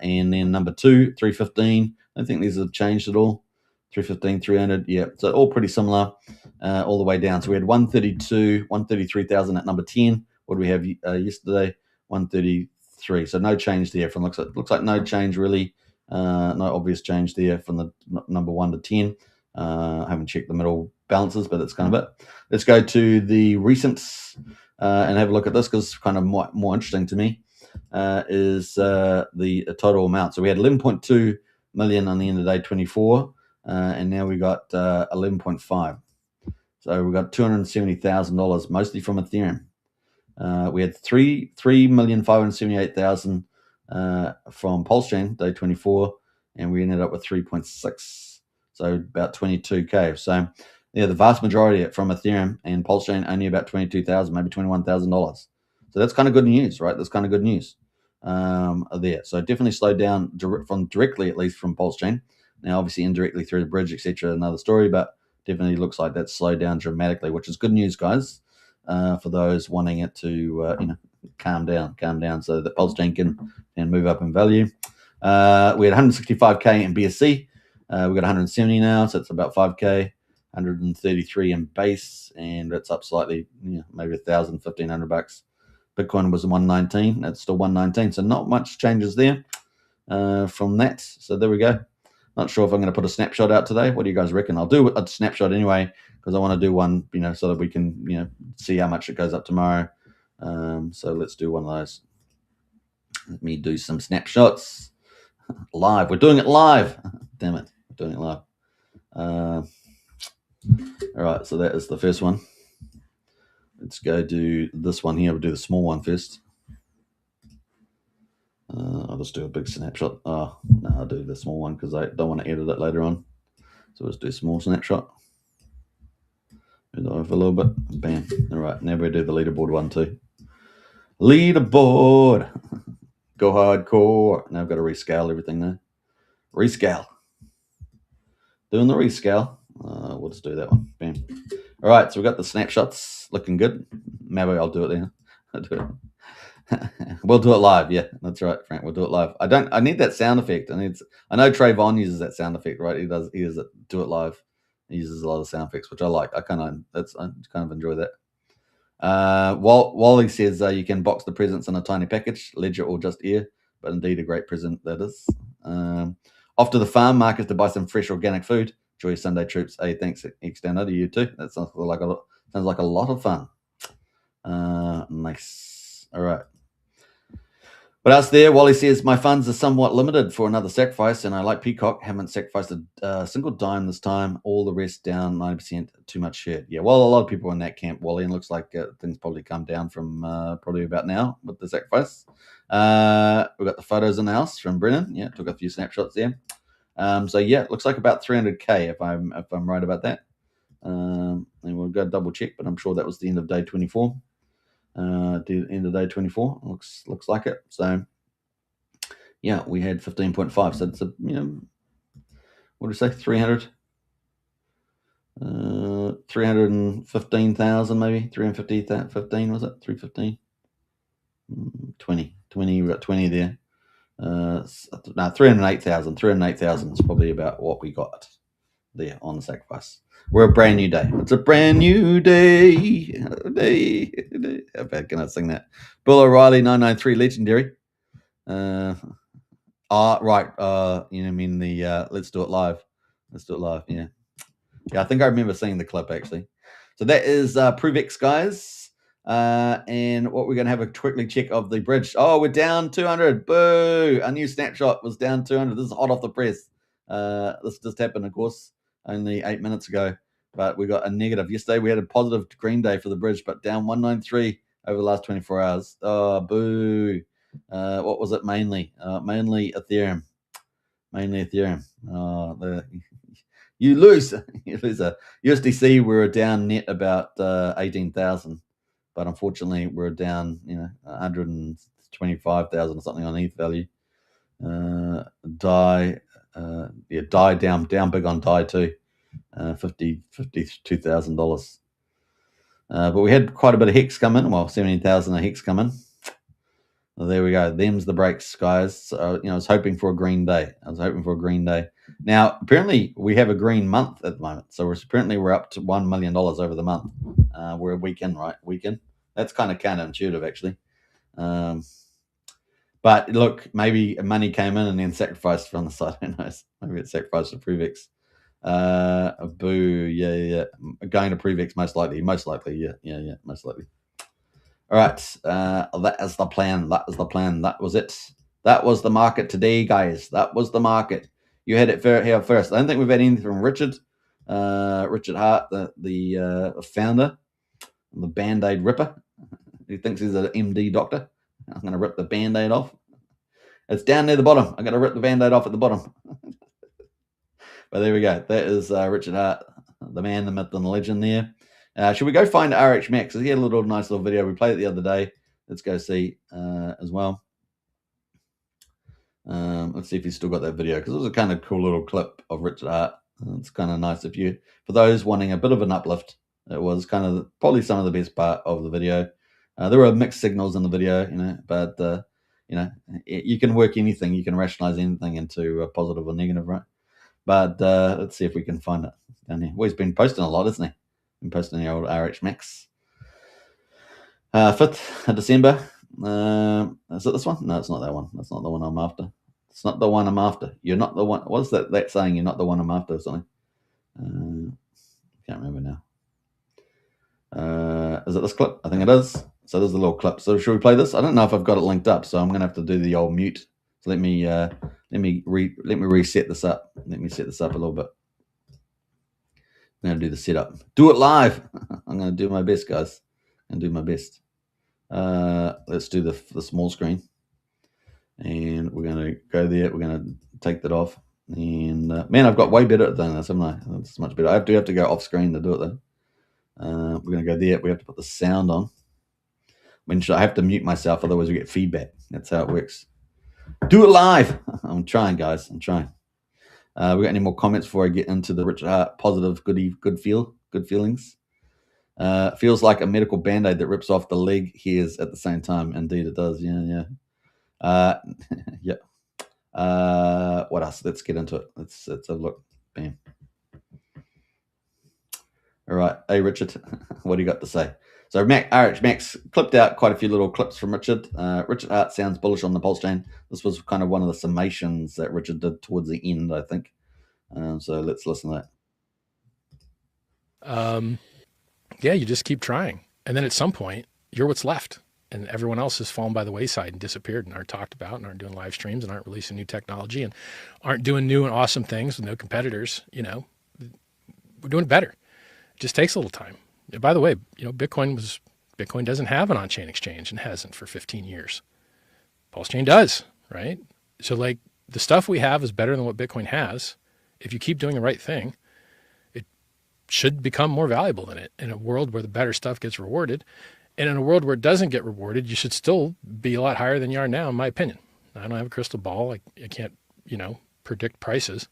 And then number two, 315. I don't think these have changed at all. 315, 300, yeah. So all pretty similar all the way down. So we had 133,000 at number 10. What do we have yesterday? 133. So no change there. From looks like no change really. No obvious change there from the number 1 to 10. I haven't checked the middle balances, but it's kind of it. Let's go to the recents and have a look at this because it's kind of more interesting to me. Is the total amount. So we had 11.2 million on the end of day 24. And now we got 11.5. So we got $270,000, mostly from Ethereum. We had 3,578,000 from PulseChain, day 24, and we ended up with 3.6. So about 22K. So yeah, the vast majority from Ethereum and PulseChain, only about 22,000, maybe $21,000. So that's kind of good news, right? That's kind of good news there. So definitely slowed down directly, at least from PulseChain. Now, obviously, indirectly through the bridge, etc., another story, but definitely looks like that's slowed down dramatically, which is good news, guys, for those wanting it to, calm down, so that PulseChain can move up in value. We had 165K in BSC. We got 170 now, so it's about 5K. 133 in base, and it's up slightly, maybe $1,000, $1,500. Bitcoin was 119. It's still 119. So not much changes there from that. So there we go. Not sure if I'm going to put a snapshot out today. What do you guys reckon? I'll do a snapshot anyway because I want to do one, so that we can, see how much it goes up tomorrow. So let's do one of those. Let me do some snapshots live. We're doing it live. Damn it, we're doing it live. All right, so that is the first one. Let's go do this one here. We'll do the small one first. I'll just do a big snapshot. Oh, no, I'll do the small one because I don't want to edit it later on. So let's do a small snapshot. Move that over a little bit. Bam. All right, now we do the leaderboard one too. Leaderboard. Go hardcore. Now I've got to rescale everything now. Rescale. Doing the rescale. We'll just do that one. Bam. All right, so we've got the snapshots looking good. Maybe I'll do it then. I'll do it. We'll do it live. Yeah, that's right, Frank. We'll do it live. I need that sound effect. I know Trayvon uses that sound effect, right? He does it, do it live. He uses a lot of sound effects, which I like. I kind of enjoy that. Wally says you can box the presents in a tiny package, ledger or just air, but indeed a great present that is. Off to the farm market to buy some fresh organic food. Enjoy your Sunday trips. Hey, thanks, Extender, to you too. That sounds like a lot of fun. Nice. All right. What else there? Wally says, my funds are somewhat limited for another sacrifice, and I, like Peacock, haven't sacrificed a single dime this time. All the rest down 90%, too much shit. Yeah, well, a lot of people in that camp, Wally, and looks like things probably come down from probably about now with the sacrifice. We've got the photos in the house from Brennan. Yeah, took a few snapshots there. So yeah, it looks like about 300K if I'm right about that. And we'll go double check, but I'm sure that was the end of day 24. The end of day 24 looks like it. So yeah, we had 15.5. So it's a what do we say, 315,000 maybe, 350,015 was it, 315, 20. We got 20 there. No, 308,000 is probably about what we got there on the sacrifice. We're a brand new day. It's a brand new day. How bad can I sing that? Bill O'Reilly 993 legendary. Right. I mean the let's do it live. Yeah. I think I remember seeing the clip actually. So that is ProveX, guys. And what we're going to have a quickly check of the bridge. Oh, we're down 200. Boo! A new snapshot was down 200. This is hot off the press. This just happened, of course, only 8 minutes ago. But we got a negative. Yesterday we had a positive green day for the bridge, but down 193 over the last 24 hours. Oh, boo. What was it mainly? Mainly Ethereum. Oh, you lose. You lose. USDC, we're down net about 18,000. But unfortunately, we're down, 125,000 or something on ETH value. DAI down big on DAI too, $52,000. But we had quite a bit of hex come in. Well, 17,000 of hex come in. Well, there we go. Them's the breaks, guys. So, I was hoping for a green day. Now, apparently, we have a green month at the moment. So we're up to $1 million over the month. We're a weekend, right? That's kind of counterintuitive, actually. But look, maybe money came in and then sacrificed from the side. Who knows? Maybe it sacrificed to ProveX. Boo. Yeah. Going to ProveX most likely. Yeah, most likely. All right. That is the plan. That was it. That was the market today, guys. That was the market. You had it here first. I don't think we've had anything from Richard Hart, the founder, the Band-Aid ripper. He thinks he's an MD doctor. I'm going to rip the Band-Aid off. It's down near the bottom. I got to rip the Band-Aid off at the bottom. But there we go. That is Richard Hart, the man, the myth, and the legend there. Should we go find RH Max? He had a nice little video. We played it the other day. Let's go see as well. Let's see if he's still got that video, because it was a kind of cool little clip of Richard Hart. It's kind of nice for those wanting a bit of an uplift. It was kind of probably some of the best part of the video. There were mixed signals in the video, but you can work anything, you can rationalize anything into a positive or negative, right? But let's see if we can find it down here. Well, he's been posting a lot, isn't he? Been posting the old RH Max. 5th of December. Is it this one? No, it's not that one. That's not the one I'm after. It's not the one I'm after. You're not the one. What's that saying? You're not the one I'm after or something. Can't remember now. Is it this clip? I think it is. So there's the little clip. So should we play this? I don't know if I've got it linked up, so I'm gonna have to do the old mute. So let me reset this up. Let me set this up a little bit. I'm gonna do the setup. Do it live. I'm gonna do my best, guys. I'm gonna do my best. Let's do the small screen, and we're gonna go there. We're gonna take that off. And man, I've got way better at doing this, haven't I? It's much better. I have to go off screen to do it though. We're going to go there. We have to put the sound on. I have to mute myself, otherwise we get feedback. That's how it works. Do it live. I'm trying, guys. I'm trying. We got any more comments before I get into the Richard Hart positive, good feelings? Feels like a medical band-aid that rips off the leg hairs at the same time. Indeed, it does. Yeah. Yeah. What else? Let's get into it. Let's have a look. Bam. All right. Hey, Richard, what do you got to say? So Max clipped out quite a few little clips from Richard. Richard Hart sounds bullish on the PulseChain. This was kind of one of the summations that Richard did towards the end, I think. So let's listen to that. Yeah, you just keep trying. And then at some point, you're what's left. And everyone else has fallen by the wayside and disappeared and aren't talked about and aren't doing live streams and aren't releasing new technology and aren't doing new and awesome things with no competitors. You know, we're doing it better. It just takes a little time. And by the way, you know, Bitcoin doesn't have an on-chain exchange and hasn't for 15 years. PulseChain does, right? So like the stuff we have is better than what Bitcoin has. If you keep doing the right thing, it should become more valuable than it in a world where the better stuff gets rewarded. And in a world where it doesn't get rewarded, you should still be a lot higher than you are now, in my opinion. I don't have a crystal ball. I can't, predict prices.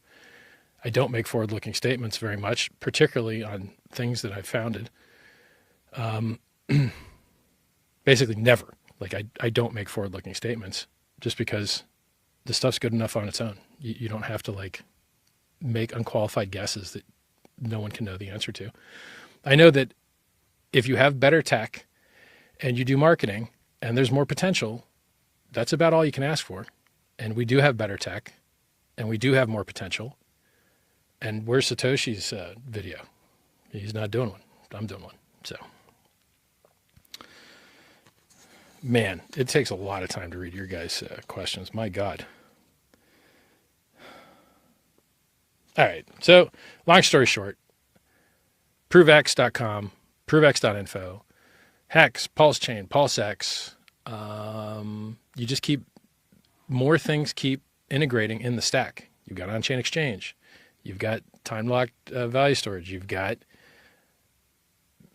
I don't make forward-looking statements very much, particularly on things that I've founded. Basically never. Like I don't make forward-looking statements just because the stuff's good enough on its own. You don't have to make unqualified guesses that no one can know the answer to. I know that if you have better tech and you do marketing and there's more potential, that's about all you can ask for. And we do have better tech and we do have more potential. And where's Satoshi's video? He's not doing one. I'm doing one. So, man, it takes a lot of time to read your guys' questions. My God. All right. So, long story short, ProveX.com, ProveX.info, Hex, PulseChain, PulseX. You just more things keep integrating in the stack. You've got on-chain exchange. You've got time-locked value storage. You've got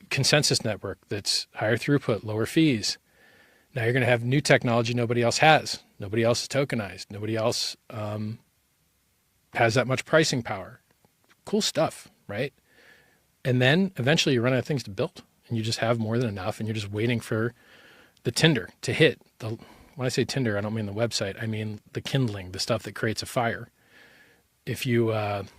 consensus network that's higher throughput, lower fees. Now you're going to have new technology nobody else has. Nobody else is tokenized. Nobody else has that much pricing power. Cool stuff, right? And then eventually you run out of things to build and you just have more than enough and you're just waiting for the tinder to hit. When I say tinder, I don't mean the website. I mean the kindling, the stuff that creates a fire. If you have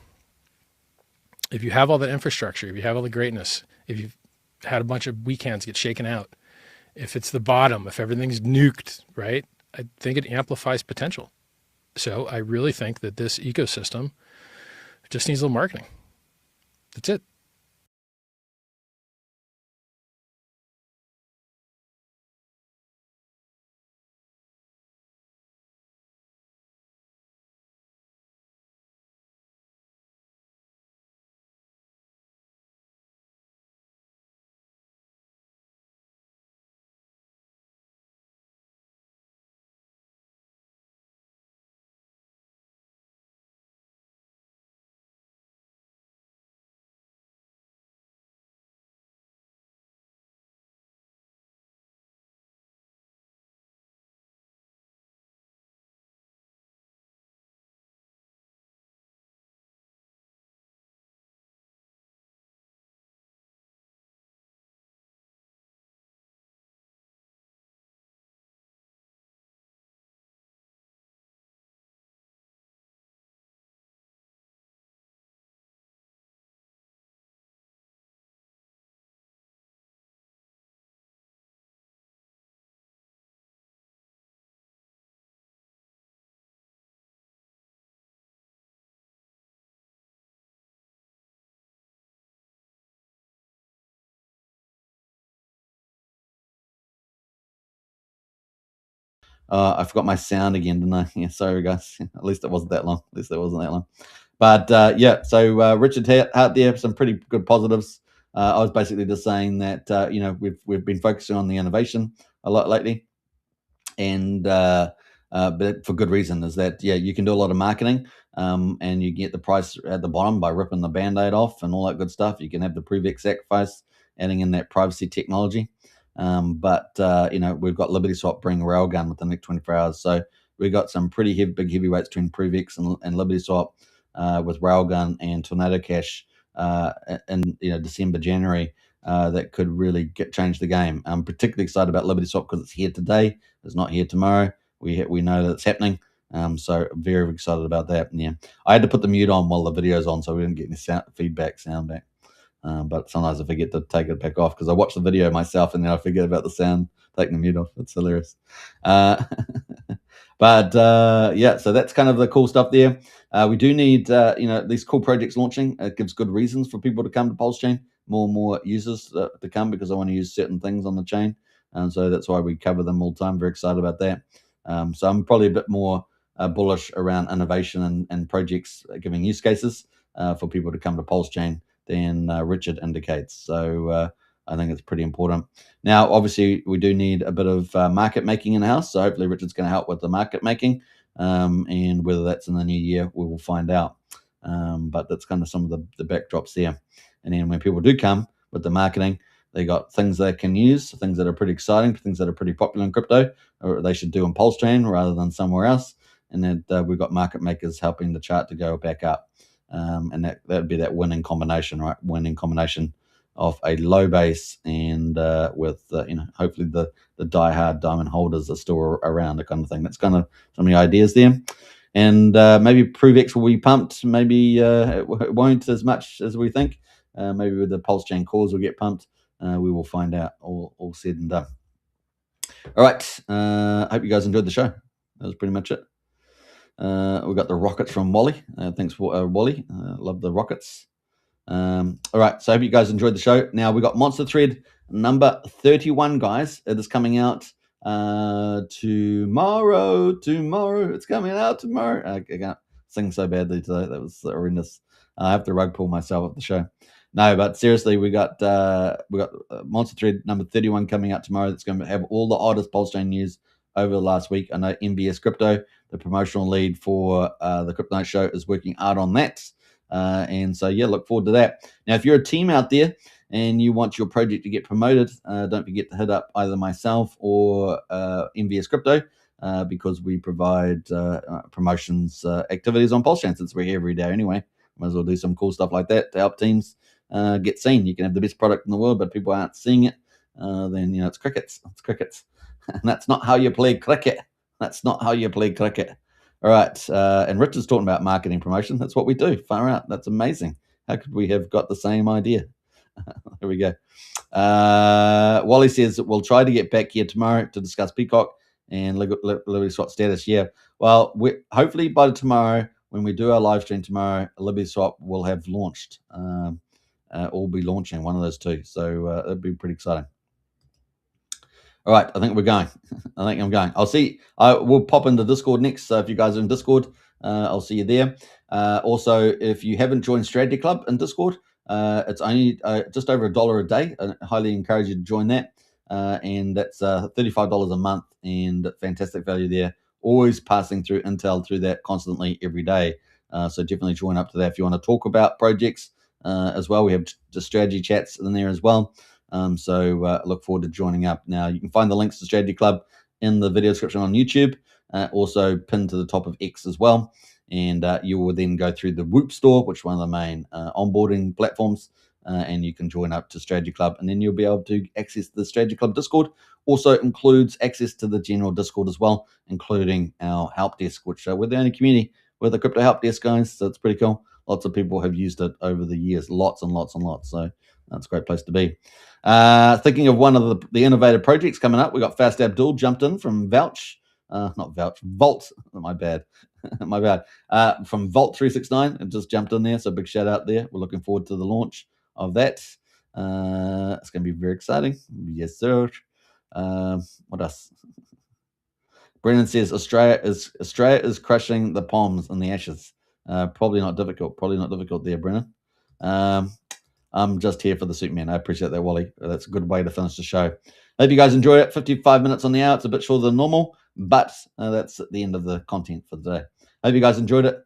all that infrastructure, if you have all the greatness, if you've had a bunch of weekends get shaken out, if it's the bottom, if everything's nuked, right? I think it amplifies potential. So I really think that this ecosystem just needs a little marketing. That's it. I forgot my sound again, didn't I? Yeah, sorry guys. At least it wasn't that long. But yeah, so Richard Hart there, some pretty good positives. I was basically just saying that we've been focusing on the innovation a lot lately, and but for good reason. Is that you can do a lot of marketing, and you get the price at the bottom by ripping the band-aid off and all that good stuff. You can have the ProveX sacrifice, adding in that privacy technology. But we've got Liberty Swap bring RailGun within the next 24 hours. So we got some pretty big heavyweights between ProveX and Liberty Swap with RailGun and Tornado Cash in December, January. That could really change the game. I'm particularly excited about Liberty Swap because it's here today. It's not here tomorrow. We know that it's happening. So very excited about that. And yeah, I had to put the mute on while the video's on, so we didn't get any sound back. But sometimes I forget to take it back off because I watch the video myself and then I forget about the sound, taking the mute off. It's hilarious. But yeah, so that's kind of the cool stuff there. We do need these cool projects launching. It gives good reasons for people to come to PulseChain, more and more users to come because I want to use certain things on the chain. And so that's why we cover them all the time. Very excited about that. So I'm probably a bit more bullish around innovation and projects giving use cases for people to come to PulseChain than Richard indicates. So I think it's pretty important. Now, obviously, we do need a bit of market making in the house. So hopefully Richard's going to help with the market making. And whether that's in the new year, we will find out. But that's kind of some of the backdrops there. And then when people do come with the marketing, they got things they can use, things that are pretty exciting, things that are pretty popular in crypto, or they should do in PulseChain rather than somewhere else. And then we've got market makers helping the chart to go back up. And that would be that winning combination, right? Winning combination of a low base and with hopefully the die-hard diamond holders are still around, that kind of thing. That's kind of some of the ideas there. And maybe ProveX will be pumped. Maybe it won't as much as we think. Maybe with the PulseChain cores will get pumped. We will find out, all said and done. All right. I hope you guys enjoyed the show. That was pretty much it. We got the rockets from Wally. Thanks, Wally. Love the rockets. All right. So I hope you guys enjoyed the show. Now we got Monster Thread number 31, guys. It is coming out tomorrow. It's coming out tomorrow. I can't sing so badly today. That was horrendous. I have to rug pull myself at the show. No, but seriously, we got Monster Thread number 31 coming out tomorrow. That's going to have all the oddest PulseChain news over the last week. I know MBS Crypto, the promotional lead for the Crypto Night Show, is working hard on that. And so, yeah, look forward to that. Now, if you're a team out there and you want your project to get promoted, don't forget to hit up either myself or MBS Crypto because we provide promotions activities on PulseChain since we're here every day anyway. Might as well do some cool stuff like that to help teams get seen. You can have the best product in the world, but people aren't seeing it. Then it's crickets. It's crickets. And that's not how you play cricket. That's not how you play cricket. All right. And Richard's talking about marketing promotion. That's what we do. Far out. That's amazing. How could we have got the same idea? Here we go. Wally says that we'll try to get back here tomorrow to discuss Peacock and Liberty Swap status. Yeah. Well, hopefully by tomorrow, when we do our live stream tomorrow, Liberty Swap will have launched. Or be launching, one of those two. So it'll be pretty exciting. All right, I think we're going. I think I'm going. I'll see. We'll pop into Discord next. So if you guys are in Discord, I'll see you there. Also, if you haven't joined Strategy Club in Discord, it's only just over $1 a day. I highly encourage you to join that. And that's $35 a month and fantastic value there. Always passing through intel through that constantly every day. So definitely join up to that if you want to talk about projects as well. We have just strategy chats in there as well. So look forward to joining up. Now, you can find the links to Strategy Club in the video description on YouTube, also pinned to the top of X as well. And you will then go through the Whoop store, which is one of the main onboarding platforms, and you can join up to Strategy Club. And then you'll be able to access the Strategy Club Discord. Also includes access to the general Discord as well, including our help desk, which we're the only community with a crypto help desk, guys. So it's pretty cool. Lots of people have used it over the years, lots and lots and lots. So that's a great place to be. Thinking of one of the innovative projects coming up, we got Fast Abdul jumped in from Vault. My bad. My bad. From Vault 369, and just jumped in there. So big shout out there. We're looking forward to the launch of that. It's going to be very exciting. Yes, sir. What else? Brennan says Australia is crushing the palms in the ashes. Probably not difficult there, Brennan. I'm just here for the suit, man. I appreciate that, Wally. That's a good way to finish the show. Hope you guys enjoy it. 55 minutes on the hour. It's a bit shorter than normal, but that's the end of the content for today. Hope you guys enjoyed it.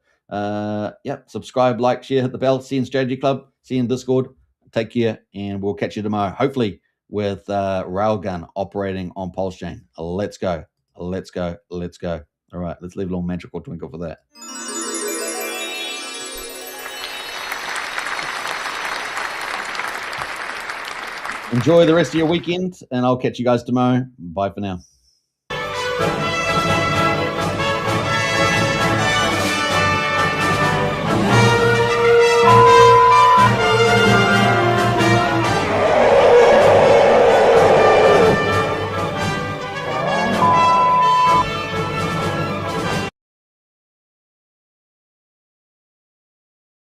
Subscribe, like, share, hit the bell. See you in Strategy Club. See you in Discord. Take care, and we'll catch you tomorrow, hopefully with RailGun operating on PulseChain. Let's go. All right, let's leave a little magical twinkle for that. Enjoy the rest of your weekend, and I'll catch you guys tomorrow. Bye for now.